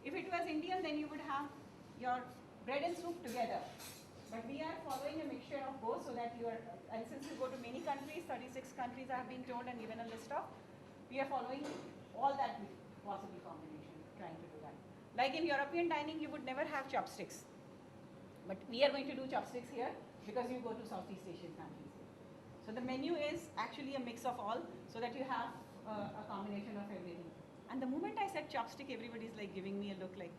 If it was Indian, then you would have your bread and soup together. But we are following a mixture of both so that you are, and since you go to many countries, 36 countries I have been told and given a list of, we are following all that possible combination, trying to do that. Like in European dining, you would never have chopsticks. But we are going to do chopsticks here because you go to Southeast Asian countries. So the menu is actually a mix of all so that you have a combination of everything. And the moment I said chopstick, everybody is like giving me a look like,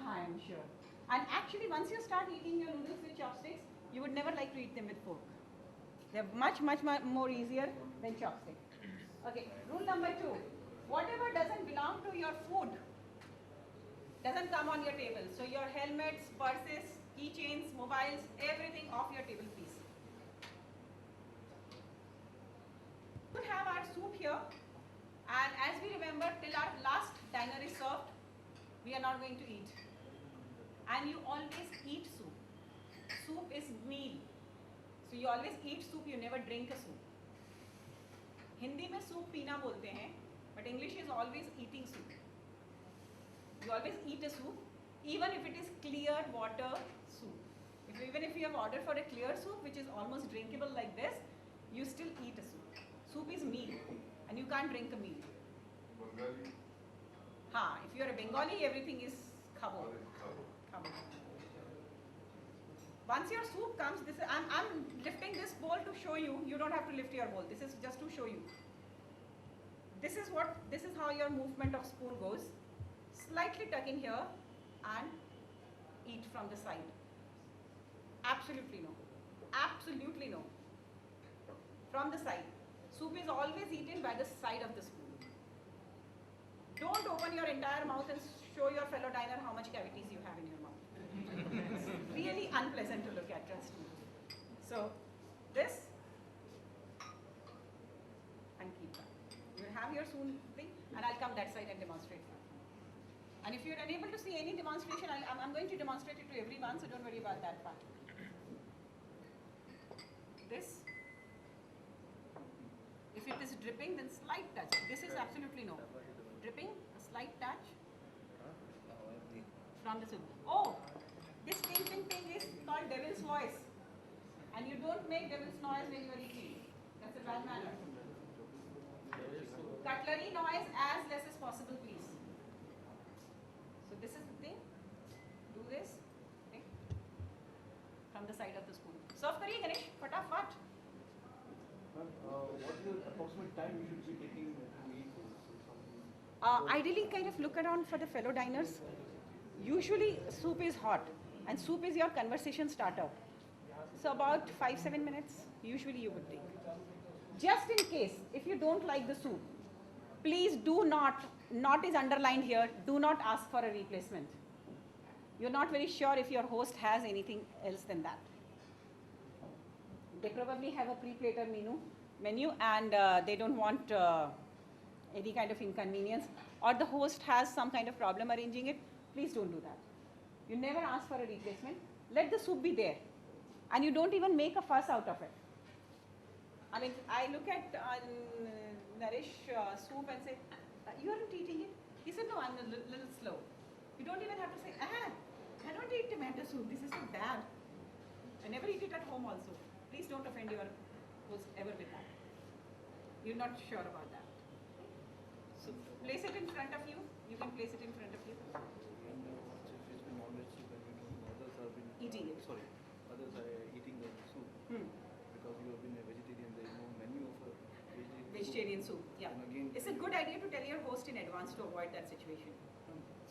I'm sure. And actually, once you start eating your noodles with chopsticks, you would never like to eat them with fork. They're much more easier than chopstick. Okay, rule number 2. Whatever doesn't belong to your food doesn't come on your table. So your helmets, purses, keychains, mobiles, everything off your table, please. We have our soup here, and as we remember, till our last diner is served, we are not going to eat. And you always eat soup. Soup is meal. So you always eat soup, you never drink a soup. Hindi में soup पीना बोलते हैं, but English is always eating soup. You always eat a soup, even if it is clear water soup. Even if you have ordered for a clear soup, which is almost drinkable like this, you still eat a soup. Soup is meal, and you can't drink a meal. Bengali? Ha, if you are a Bengali, everything is khabo. Once your soup comes, this is, I'm lifting this bowl to show you. You don't have to lift your bowl. This is just to show you. This is how your movement of spoon goes. Slightly tuck in here and eat from the side. Absolutely no. Absolutely no. From the side. Soup is always eaten by the side of the spoon. Don't open your entire mouth and show your fellow diner how much cavities you have in your mouth. It's really unpleasant to look at, trust me. So, this and keep that. You have your spoon thing, and I'll come that side and demonstrate that. And if you're unable to see any demonstration, I'm going to demonstrate it to everyone, so don't worry about that part. This, if it is dripping, then slight touch. This is absolutely no. Dripping, a slight touch from the soup. Oh, this thing is called devil's voice. And you don't make devil's noise when you are eating. That's a bad manner. Cutlery noise as less as possible, please. So this is the thing. Do this. Okay. From the side of the spoon. Serve kariye Ganesh, fatafat. What is the approximate time you should be taking to eat? Ideally, kind of look around for the fellow diners. Usually, soup is hot, and soup is your conversation starter. So about 5-7 minutes, usually you would take. Just in case, if you don't like the soup, please do not is underlined here, do not ask for a replacement. You're not very sure if your host has anything else than that. They probably have a pre-platter menu and they don't want any kind of inconvenience, or the host has some kind of problem arranging it. Please don't do that. You never ask for a replacement. Let the soup be there, and you don't even make a fuss out of it. I mean, I look at Naresh soup and say, you aren't eating it? He said, no, I'm a little slow. You don't even have to say, I don't eat tomato soup. This is so bad. I never eat it at home also. Please don't offend your host ever with that. You're not sure about that. So place it in front of you. You can place it in front of you. Eating it. Sorry, others are eating the soup. Because you have been a vegetarian, there is no menu of a vegetarian soup. Yeah. Again, it's a good idea to tell your host in advance to avoid that situation.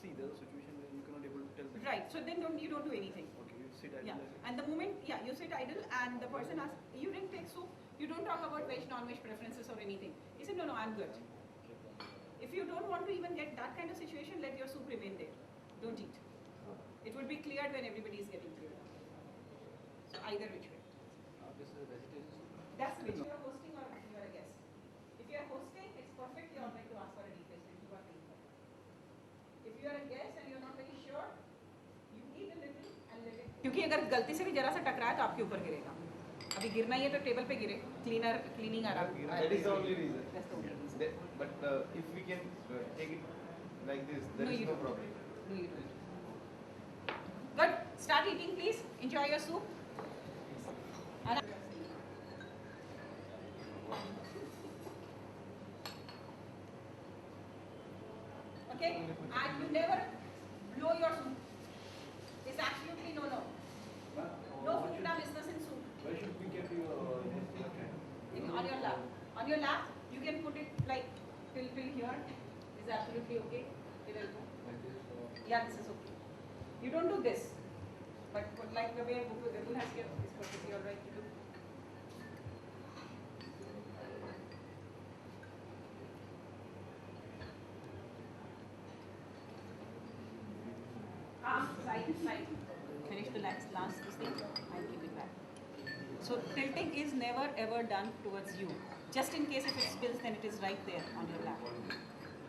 See, there's a situation where you cannot able to tell them. Right. So then you don't do anything. Okay, you sit idle. Yeah. And the moment, you sit idle and the person asks, you didn't take soup, you don't talk about veg, non-veg preferences or anything. He said, no, I'm good. If you don't want to even get that kind of situation, let your soup remain there. Don't eat. It will be cleared when everybody is getting cleared. So either which way. This is a vegetarian soup. That's which you are hosting or you are a guest. If you are hosting, it's perfectly alright to ask for a replacement. You are paying for it. If you are a guest and you are not very sure, you eat a little and let it. क्योंकि अगर गलती से भी जरा सा टकराए तो आपके ऊपर गिरेगा. अभी गिरना ही है तो टेबल पे गिरे, cleaning around. That is the only reason. That's the only reason. But if we can take it like this, there is you no don't. problem. No, you don't. Good. Start eating, please. Enjoy your soup. And okay. And you never blow your soup. It's absolutely no. No food business in soup. Why should we get you On your lap. On your lap, you can put it like till here. Is absolutely okay. Till elbow. Yeah, this is okay. You don't do this, but like the way Vipul has kept is perfectly all right to do. Side. Finish the last this thing and keep it back. So tilting is never ever done towards you. Just in case if it spills, then it is right there on your lap.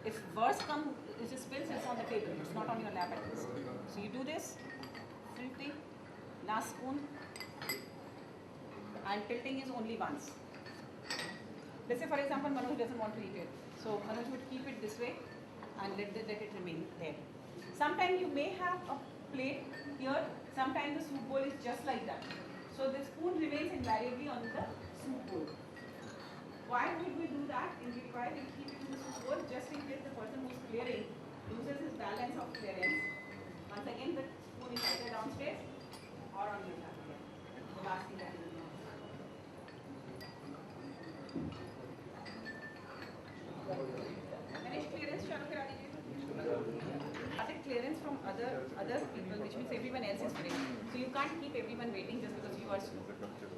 If worse comes, if it spills, it's on the table. It's not on your lap at least. So you do this, tilting, last spoon, and tilting is only once. Let's say for example Manoj doesn't want to eat it. So Manoj would keep it this way and let it remain there. Sometimes you may have a plate here, sometimes the soup bowl is just like that. So the spoon remains invariably on the soup bowl. Why would we do that? In why we keep it in the soup bowl just in case the person who is clearing loses his balance of clearance. Once again the spoon is either downstairs or on your lap. The last thing that is finished clearance, Shanu kara dijiye. Started clearance from other people, which means everyone else is finished. So you can't keep everyone waiting just because you are slow.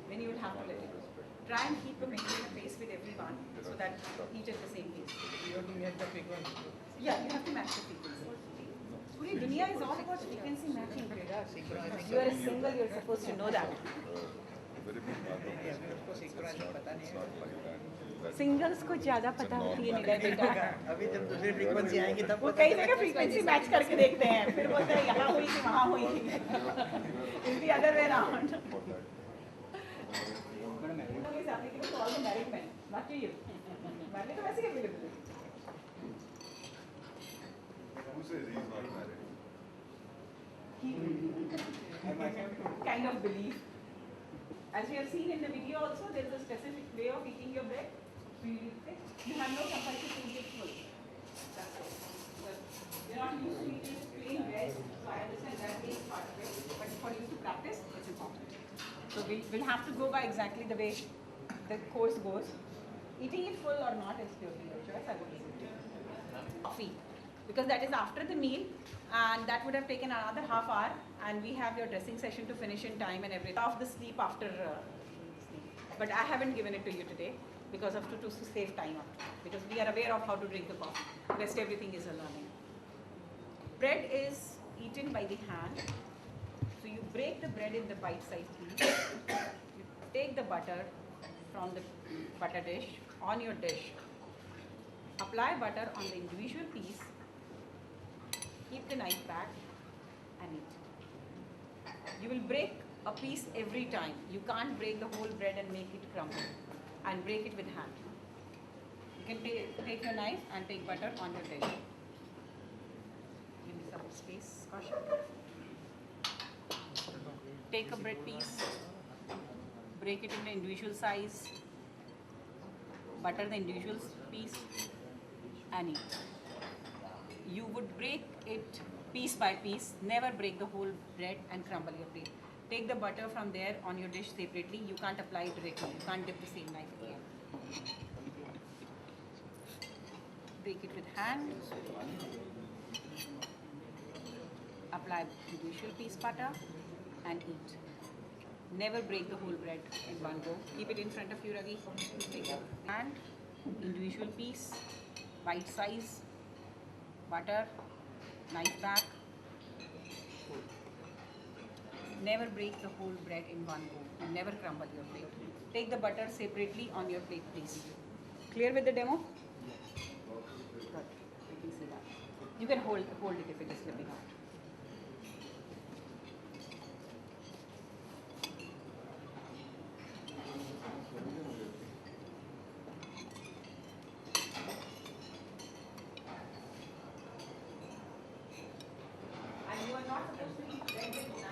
Then you will have to let it go. Try and maintain a pace with everyone so that each at the same pace. You have to match the frequency. Yeah, you have to match the frequency. Puri dunia is all about frequency matching. You are a single, you are supposed to know that. Singles को ज्यादा पता होती है निलय बेटा. अभी जब दूसरी frequency आएंगी तब वो कई जगह फ्रीक्वेंसी मैच करके देखते हैं, फिर बोलते हैं यहाँ हुई थी वहाँ हुई थी. It's the other way around. It's applicable to all the married men, not to you. Married तो वैसे ही available है. Who says he's not married? Kind of belief. As you have seen in the video also, there is a specific way of eating your bread. You have no compulsion to eat it full. That's all. But you're not used to eating plain bread, so I understand that is part of it. But for you to practice, it's important. So we'll have to go by exactly the way the course goes. Eating it full or not is purely your choice. I would leave it to you. Coffee, because that is after the meal, and that would have taken another half hour, and we have your dressing session to finish in time and everything. Off the sleep after sleep. But I haven't given it to you today because of to save time after, because we are aware of how to drink the coffee. Rest everything is a learning. Bread is eaten by the hand. So you break the bread in the bite-sized piece. You take the butter from the butter dish on your dish. Apply butter on the individual piece. Keep the knife back and eat. You will break a piece every time. You can't break the whole bread and make it crumble. And break it with hand. You can take your knife and take butter on your dish. Give me some space, Kaushik. Take a bread piece, break it into individual size, butter the individual piece and eat. You would break it piece by piece, never break the whole bread and crumble your plate. Take the butter from there on your dish separately. You can't apply it directly. You can't dip the same knife again. Break it with hand. Apply individual piece butter and eat. Never break the whole bread in one go. Keep it in front of you, Ravi. Take it. And individual piece, bite size, butter, knife back. Never break the whole bread in one go and never crumble your plate. Take the butter separately on your plate, please. Clear with the demo? Good. You can see that. You can hold it if it is slipping out. You're not supposed to eat red meat